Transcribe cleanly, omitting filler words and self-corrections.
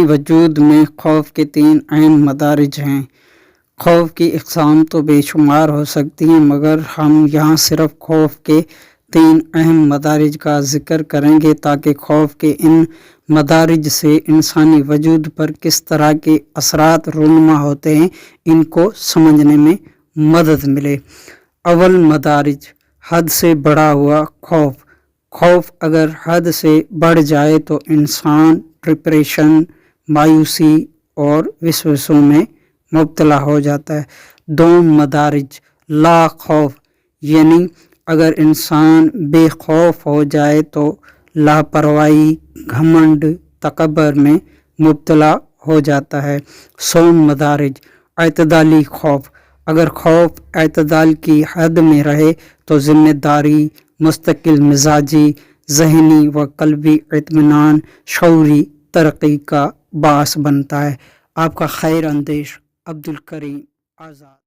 وجود میں خوف کے 3 اہم مدارج ہیں۔ خوف کی اقسام تو بے شمار ہو سکتی ہیں، مگر ہم یہاں صرف خوف کے 3 اہم مدارج کا ذکر کریں گے تاکہ خوف کے ان مدارج سے انسانی وجود پر کس طرح کے اثرات رونما ہوتے ہیں ان کو سمجھنے میں مدد ملے۔ اول مدارج، حد سے بڑھا ہوا خوف۔ خوف اگر حد سے بڑھ جائے تو انسان ڈپریشن، مایوسی اور وسوسوں میں مبتلا ہو جاتا ہے۔ دوم مدارج، لا خوف، یعنی اگر انسان بے خوف ہو جائے تو لاپرواہی، گھمنڈ، تکبر میں مبتلا ہو جاتا ہے۔ سوم مدارج، اعتدالی خوف، اگر خوف اعتدال کی حد میں رہے تو ذمہ داری، مستقل مزاجی، ذہنی و قلبی اطمینان، شعوری ترقی کا باعث بنتا ہے۔ آپ کا خیر اندیش عبدالکریم آزاد۔